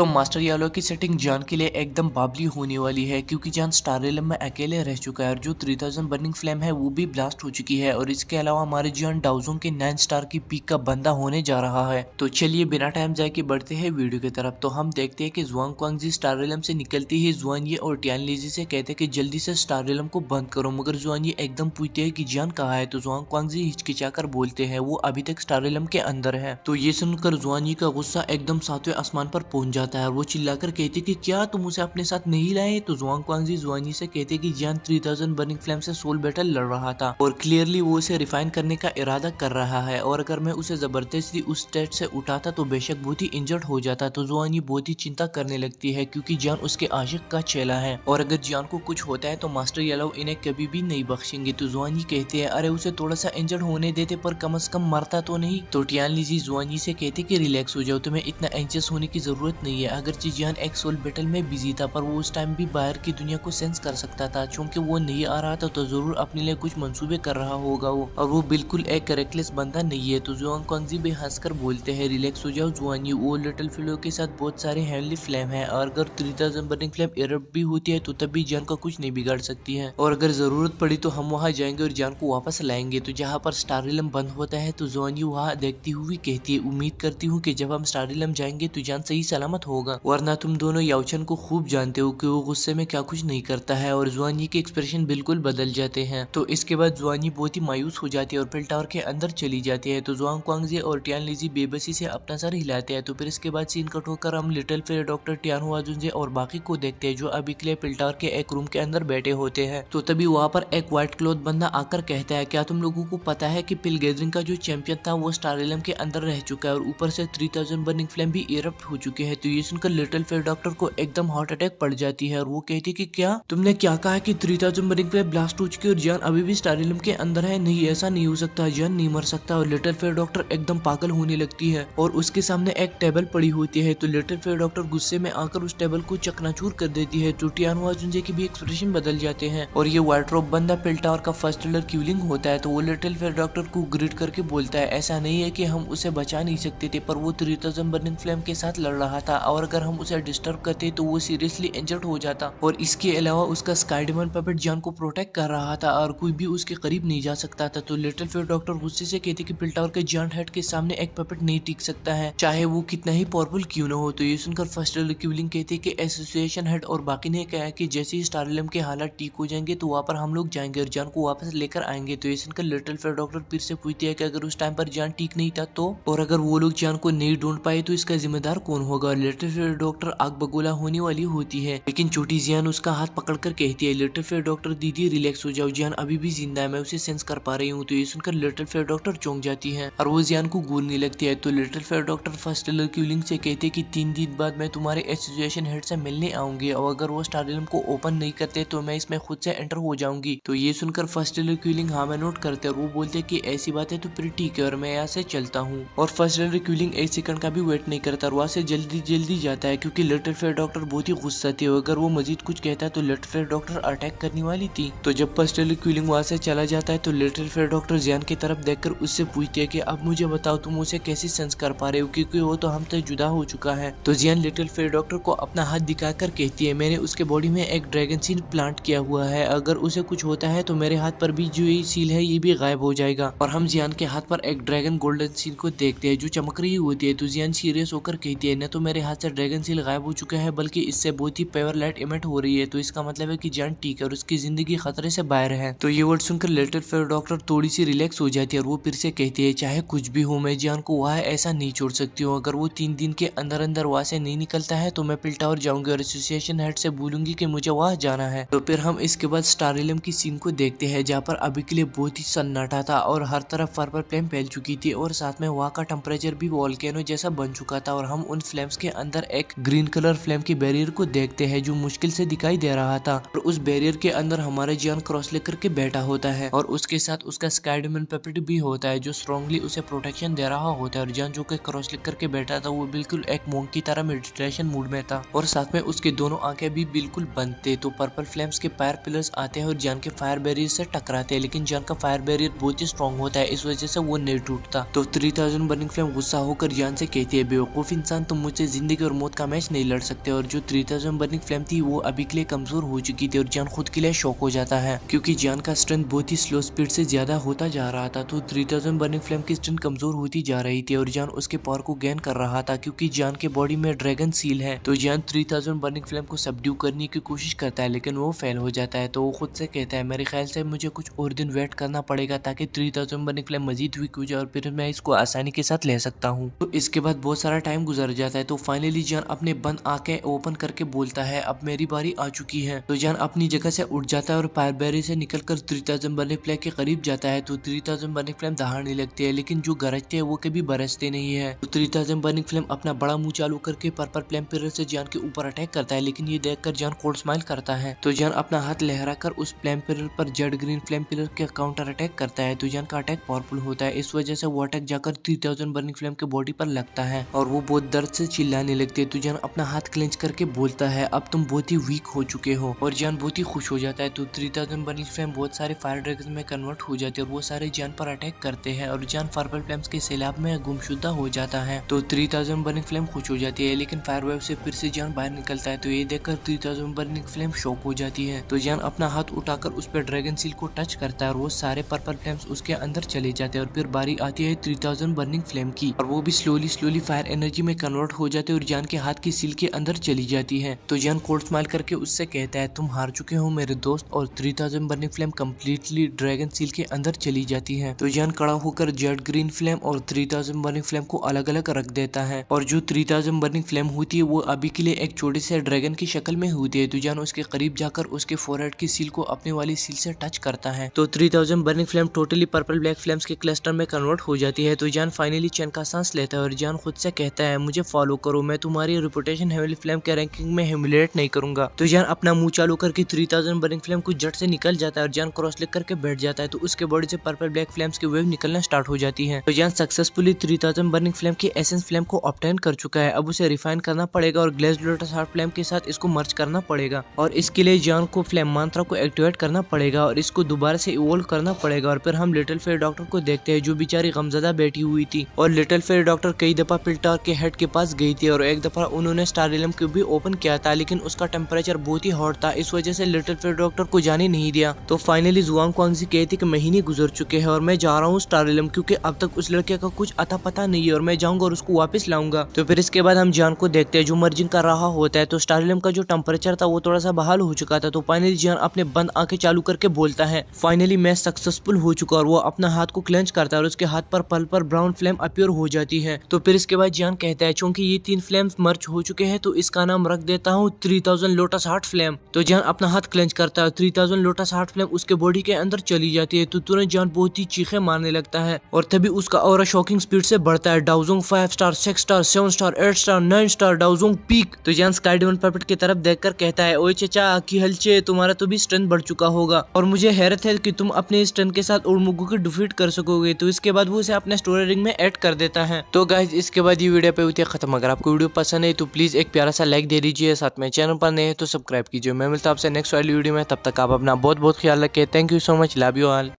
तो मास्टर यालो की सेटिंग जान के लिए एकदम बाबली होने वाली है, क्योंकि जान स्टार रेलम में अकेले रह चुका है और जो 3000 बर्निंग फ्लेम है वो भी ब्लास्ट हो चुकी है। और इसके अलावा हमारे जान डाउजों के 9 स्टार की पीक का बंदा होने जा रहा है। तो चलिए बिना टाइम जाए के बढ़ते हैं वीडियो की तरफ। तो हम देखते हैं कि जुआंग क्वांगजी स्टार रेलम से निकलती ही जुआन ये और टियान लीजी से कहते हैं कि जल्दी से स्टार रेलम को बंद करो, मगर जुआन ये एकदम पूछते हैं कि जान कहाँ है। तो जुआंग क्वांगजी हिचकिचाकर बोलते हैं वो अभी तक स्टार रेलम के अंदर है। तो ये सुनकर जुआन ये का गुस्सा एकदम 7वें आसमान पर पहुंच जाता है और वो चिल्लाकर कहते कि क्या तुम उसे अपने साथ नहीं लाए। तो जुआंग क्वांगजी जुआनी से कहते कि जान 3000 बर्निंग फ्लेम से सोल बैटल लड़ रहा था और क्लियरली वो उसे रिफाइन करने का इरादा कर रहा है, और अगर मैं उसे जबरदस्ती उस स्टेट से उठाता तो बेशक बहुत ही इंजर्ड हो जाता। तो जुआनी बहुत ही चिंता करने लगती है, क्योंकि जान उसके आशिक का चेला है और अगर जान को कुछ होता है तो मास्टर येलो इन्हें कभी भी नहीं बख्शेंगे। तो जुआनी कहते हैं अरे उसे थोड़ा सा इंजर्ड होने देते, पर कम से कम मरता तो नहीं। तो टियान लीजी जुआनी से कहते कि रिलैक्स हो जाओ, तुम्हें इतना एंशियस होने की जरूरत नहीं है। अगर जान एक सोल बैटल में बिजी था, पर वो उस टाइम भी बाहर की दुनिया को सेंस कर सकता था। चूंकि वो नहीं आ रहा था तो जरूर अपने लिए कुछ मंसूबे कर रहा होगा वो, और वो बिल्कुल एक रेकलेस बंदा नहीं है। तो जुआंग क्वांगजी भी हंसकर बोलते हैं रिलैक्स हो जाओ जुआनी, वो लिटिल फिलो के साथ बहुत सारे हेवनली फ्लेम है, और अगर 3000 बर्निंग फ्लेम इरप्ट भी होती है तो तब भी जान का कुछ नहीं बिगाड़ सकती है, और अगर जरूरत पड़ी तो हम वहाँ जाएंगे और जान को वापस लाएंगे। तो जहाँ पर स्टार रिलम बंद होता है तो जुआनी वहाँ देखती हुई कहती है उम्मीद करती हूँ कि जब हम स्टार रिलम जाएंगे तो जान सही सलामत होगा, वरना तुम दोनों याओचन को खूब जानते हो कि वो गुस्से में क्या कुछ नहीं करता है। और जुआनी के एक्सप्रेशन बिल्कुल बदल जाते हैं। तो इसके बाद जुआनी बहुत ही मायूस हो जाती है और पिल टावर के अंदर चली जाती है। तो जुआंग क्वांगजी और टियान लीजी बेबसी से अपना सर हिलाते हैं। तो फिर इसके बाद सीन कट होकर हम लिटिल फिर डॉक्टर टियान हुआजुंजे और बाकी को देखते हैं, जो अभी के लिए पिल टावर के एक रूम के अंदर बैठे होते हैं। तो तभी वहाँ पर एक व्हाइट क्लॉथ बंदा आकर कहता है क्या तुम लोगों को पता है कि पिल गैदरिंग का जो चैंपियन था वो स्टार रेलम के अंदर रह चुका है और ऊपर से 3000 बर्निंग फ्लेम भी इरप्ट हो चुके हैं। तो ये सुनकर लिटिल फिर डॉक्टर को एकदम हार्ट अटैक पड़ जाती है और वो कहती कि क्या तुमने क्या कहा कि 3000 बर्निंग फ्लेम ब्लास्ट हो चुकी है और जान अभी भी स्टार रेलम के अंदर है। नहीं, ऐसा नहीं हो सकता, जान नहीं मर सकता। और लिटिल फेयर डॉक्टर एकदम पागल होने लगती है और उसके सामने एक टेबल पड़ी होती है। तो लिटिल फेयर डॉक्टर गुस्से में आकर उस टेबल को चकनाचूर कर देती है। तो टियान हुआजुंजे के भी एक्सप्रेशन बदल जाते हैं और ये व्हाइट रोब बंदा पिल टावर का फर्स्ट किलर क्यूलिंग होता है। तो वो लिटिल फेयर डॉक्टर को ग्रिड करके बोलता है ऐसा नहीं है कि हम उसे बचा नहीं सकते थे, पर वो 3000 बर्निंग फ्लेम के साथ लड़ रहा था और अगर हम उसे डिस्टर्ब करते तो वो सीरियसली इंजर्ड हो जाता, और इसके अलावा उसका स्काई डेमन पपेट जान को प्रोटेक्ट कर रहा था और कोई भी उसके करीब नहीं जा सकता था। तो लिटिल फेयर डॉक्टर गुस्से से कहते कि पिल टावर के जायंट हेड के सामने एक पपेट नहीं टिक सकता है, चाहे वो कितना ही पावरफुल क्यों न हो। तो ये सुनकर फर्स्ट क्यूलिंग कहते कि एसोसिएशन हेड और बाकी ने कहा कि जैसे ही स्टार रेलम के हालात ठीक हो जाएंगे तो वहाँ पर हम लोग जाएंगे और जान को वापस लेकर आएंगे। तो ये सुनकर लिटिल फेयर डॉक्टर फिर से पूछती है कि अगर उस टाइम पर जान ठीक नहीं था तो, और अगर वो लोग जान को नहीं ढूंढ पाए तो इसका जिम्मेदार कौन होगा। लिटिल फेयर डॉक्टर आग बगोला होने वाली होती है, लेकिन छोटी जियान उसका हाथ पकड़कर कहती है लिटिल फेयर डॉक्टर दीदी रिलैक्स हो जाओ, जान अभी भी जिंदा है, मैं उसे सेंस कर पा रही हूँ। तो ये सुनकर लिटिल फेयर डॉक्टर चौंक जाती है और वो जियान को घूरने लगती है। तो little fair doctor first Keylong से कहते कि 3 दिन बाद मैं तुम्हारे एसोसिएशन हेड से मिलने आऊंगी और अगर वो स्टार रेलम को ओपन नहीं करते तो मैं इसमें खुद से एंटर हो जाऊंगी। तो ये सुनकर फर्स्ट क्यूलिंग हाँ मैं नोट करते और वो बोलते कि ऐसी बात है तो फिर ठीक है और मैं यहाँ से चलता हूँ। और फर्स्ट क्यूलिंग 1 सेकंड का भी वेट नहीं करता और वहाँ से जल्दी जाता है, क्योंकि लिटिल फेयर डॉक्टर बहुत ही गुस्सा थी। अगर वो मजीद कुछ कहता है तो लिटिल फेयर डॉक्टर अटैक करने वाली थी। तो जब फर्स्ट क्यूलिंग वहाँ से चला जाता है तो लिटिल फेयर डॉक्टर जियान की तरफ देखकर उससे पूछती है कि अब मुझे बताओ तुम उसे कैसे सेंस कर पा रहे हो, क्योंकि वो तो हमसे जुदा हो चुका है। तो जियान लिटिल फेयर डॉक्टर को अपना हाथ दिखाकर कहती है मैंने उसके बॉडी में एक ड्रैगन सील प्लांट किया हुआ है, अगर उसे कुछ होता है तो मेरे हाथ पर भी जो ये सील है ये भी गायब हो जाएगा। और हम जियान के हाथ पर एक ड्रैगन गोल्डन सील को देखते हैं जो चमक रही होती है। तो जियान सीरियस होकर कहती है न तो मेरे हाथ से ड्रैगन सील गायब हो चुका है बल्कि इससे बहुत ही पावर लाइट इमिट हो रही है, तो इसका मतलब है कि जान ठीक है और उसकी जिंदगी खतरे से बाहर है। तो ये वर्ड सुनकर लिटिल फेयर डॉक्टर थोड़ी सी रिलैक्स हो जाती है और वो फिर से कहती है चाहे कुछ भी हो मैं जान को वहाँ ऐसा नहीं छोड़ सकती हूँ, अगर वो 3 दिन के अंदर वहाँ से नहीं निकलता है तो मैं पिल टावर जाऊंगी और एसोसिएशन हेड से बोलूंगी कि मुझे वहाँ जाना है। तो फिर हम इसके बाद स्टार रेलम की सीन को देखते हैं जहाँ पर अभी के लिए बहुत ही सन्नाटा था और हर तरफ पर्पल फ्लेम फैल चुकी थी और साथ में वहाँ का टेम्परेचर भी वोल्केनो जैसा बन चुका था, और हम उन फ्लेम्स के अंदर एक ग्रीन कलर फ्लेम के बैरियर को देखते हैं जो मुश्किल से दिखाई दे रहा था, और उस बैरियर के अंदर हमारा जान क्रॉस लेकर के बैठा होता है और उसके साथ उसका स्काई डेमन पपेट भी होता है जो स्ट्रांगली उसे प्रोटेक्शन दे रहा होता है। और जान जो कि क्रॉस लेकर के बैठा था वो बिल्कुल एक मोंक की तरह मेडिटेशन मूड में था और साथ में उसके दोनों आंखें भी बिल्कुल बंद थे। तो पर्पल फ्लेम्स के फायर पिलर्स आते हैं और जान के फायर बैरियर से टकराते हैं, लेकिन जान का फायर बैरियर बहुत ही स्ट्रॉन्ग होता है, इस वजह से वो नहीं टूटता। तो 3000 बर्निंग फ्लेम गुस्सा होकर जान से कहती है बेवकूफ इंसान, तुम मुझसे जिंदगी जिंदगी और मौत का मैच नहीं लड़ सकते। और जो 3000 बर्निंग फ्लेम थी वो अभी के लिए कमजोर हो चुकी थी और जान खुद के लिए शॉक हो जाता है क्योंकि जान का स्ट्रेंथ बहुत ही स्लो स्पीड से ज्यादा होता जा रहा था। तो 3000 बर्निंग फ्लेम की स्ट्रेंथ कमजोर होती जा रही थी और जान उसके पावर को गेन कर रहा था क्योंकि जान के बॉडी में ड्रैगन सील है। तो जान 3000 बर्निंग फ्लेम को सबड्यू करने की कोशिश करता है लेकिन वो फेल हो जाता है। तो वो खुद से कहता है मेरे ख्याल से मुझे कुछ और दिन वेट करना पड़ेगा ताकि 3000 बर्निंग फ्लेम मजीद वीक हो जाए और फिर मैं इसको आसानी के साथ ले सकता हूँ। तो इसके बाद बहुत सारा टाइम गुजर जाता है। तो फाइनली जान अपने बंद आंखें ओपन करके बोलता है अब मेरी बारी आ चुकी है। तो जान अपनी जगह से उठ जाता है और फायर बैरियर से निकलकर 3000 बर्निंग फ्लेम के करीब जाता है। तो 3000 बर्निंग फ्लेम दहाड़ने लगती है लेकिन जो गरजते हैं वो कभी बरसते नहीं है। तो 3000 बर्निंग फ्लेम अपना बड़ा मुंह चालू करके पर्पल फ्लेम पिलर से जान के ऊपर अटैक करता है लेकिन ये देखकर जान कोल्ड स्माइल करता है। तो जान अपना हाथ लहराकर उस फ्लेम पिलर पर जेड ग्रीन फ्लेम पिलर के काउंटर अटैक करता है। तो जान का अटैक पावरफुल होता है, इस वजह से वो अटैक जाकर 3000 बर्निंग फ्लेम के बॉडी पर लगता है और वो बहुत दर्द से चिल्लाने लगती है। तो जान अपना हाथ क्लेंच करके बोलता है अब तुम बहुत ही वीक हो चुके हो और जान बहुत ही खुश हो जाता है। तो 3000 बर्निंग फ्लेम बहुत सारे फायर ड्रैगन में कन्वर्ट हो जाते हैं और वो सारे जान पर अटैक करते हैं और जान पर्पल फ्लेम्स के सैलाब में गुमशुदा हो जाता है। तो 3000 बर्निंग फ्लेम खुश हो जाती है लेकिन फायर वेव से फिर से जान बाहर निकलता है। तो ये देखकर 3000 बर्निंग फ्लेम शॉक हो जाती है। तो जान अपना हाथ उठाकर उस पर ड्रैगन सील को टच करता है और वो सारे पर्पल फ्लेम्स उसके अंदर चले जाते हैं और फिर बारी आती है 3000 बर्निंग फ्लेम की और वो भी स्लोली फायर एनर्जी में कन्वर्ट हो जाते हैं और जान के हाथ की सील के अंदर चली जाती है। तो जान कोल्ड स्माइल करके उससे कहता है तुम हार चुके हो मेरे दोस्त और 3000 burning flame completely dragon seal के अंदर चली जाती है। तो जान खड़ा होकर जेड ग्रीन फ्लेम और 3000 बर्निंग फ्लेम को अलग अलग रख देता है और जो 3000 बर्निंग फ्लेम होती है वो अभी के लिए एक छोटे से ड्रैगन की शक्ल में होती है। तो जान उसके करीब जाकर उसके फोरहेड की सील को अपने वाली सील से टच करता है। तो 3000 burning flame totally purple black flames के क्लस्टर में कन्वर्ट हो जाती है। तो जान फाइनली चैन का सांस लेता है और जान खुद से कहता है मुझे फॉलो करो, मैं तुम्हारी रेपुटेशन हेवनली फ्लेम के रैंकिंग में ह्यूमिलेट नहीं करूंगा। तो जान अपना मुंह चालू करके 3000 बर्निंग फ्लेम को जट से निकल जाता है और जान क्रॉस लेग करके बैठ जाता है। तो उसके बॉडी से पर्पल ब्लैक फ्लेम्स की वेव निकलना स्टार्ट हो जाती है। तो जान सक्सेसफुली 3000 बर्निंग फ्लेम की एसेंस फ्लेम को ऑब्टेन कर चुका है। अब उसे रिफाइन करना पड़ेगा और ग्लेज्ड लोटस हार्ट फ्लेम के साथ इसको मर्ज करना पड़ेगा और इसके लिए जान को फ्लेम मंत्रा को एक्टिवेट करना पड़ेगा और इसको दोबारा से इवोल्व करना पड़ेगा। और फिर हम लिटिल फेयर डॉक्टर को देखते हैं जो बेचारी गमजदा बैठी हुई थी और लिटिल फेयर डॉक्टर कई दफा पिल्टार के हेड के पास गई थी और एक दफा उन्होंने स्टार रिलम को भी ओपन किया था लेकिन उसका टेम्परेचर बहुत ही हॉट था, इस वजह से लिटिल फेयर डॉक्टर को जाने नहीं दिया। तो फाइनली जुआंग क्वांगजी कहती कि महीने गुजर चुके हैं और मैं जा रहा हूँ स्टार रिलम क्योंकि अब तक उस लड़के का कुछ अता पता नहीं है और मैं जाऊंगा और उसको वापस लाऊंगा। तो फिर इसके बाद हम जान को देखते हैं जो मर्जिंग कर रहा होता है। तो स्टार रिलम का जो टेम्परेचर था वो थोड़ा सा बहाल हो चुका था। तो फाइनली जान अपने बंद आंखें चालू करके बोलता है फाइनली मैं सक्सेसफुल हो चुका और वो अपना हाथ को क्लेंच करता है और उसके हाथ पर पल पर ब्राउन फ्लेम अपीयर हो जाती है। तो फिर इसके बाद जान कहता है चूंकि ये 3 फ्लेम्स मर्ज हो चुके हैं तो इसका नाम रख देता हूँ 3000 लोटस हार्ट फ्लेम। तो जान अपना हाथ क्लेंच करता है, 3000 लोटस हार्ट फ्लेम उसके बॉडी के अंदर चली जाती है। तो तुरंत जान बहुत ही चीखें मारने लगता है और तभी उसका ऑरा शॉकिंग स्पीड से बढ़ता है। डाउजोंग 5 star, 6 star, 7 star, 8 star, 9 star, डाउजोंग पीक। तो जान स्काई डेमन पर्पट की तरफ देखकर कहता है ओए चचा की हलचे, तुम्हारा तो भी स्ट्रेंथ बढ़ चुका होगा और मुझे हैरत है कि तुम अपने स्ट्रेंथ के साथ उड़मुगु को डिफीट कर सकोगे। तो इसके बाद वो उसे अपने स्टोरी रिंग में ऐड कर देता है। तो गाइज इसके बाद ये वीडियो पे होती है खत्म। अगर आपको वीडियो पसंद है तो प्लीज एक प्यारा सा लाइक दे दीजिए, साथ में चैनल पर नए हैं तो सब्सक्राइब कीजिए। मैं मिलता हूं आपसे नेक्स्ट वाली वीडियो में, तब तक आप अपना बहुत बहुत ख्याल रखें। Thank you so much, love you all.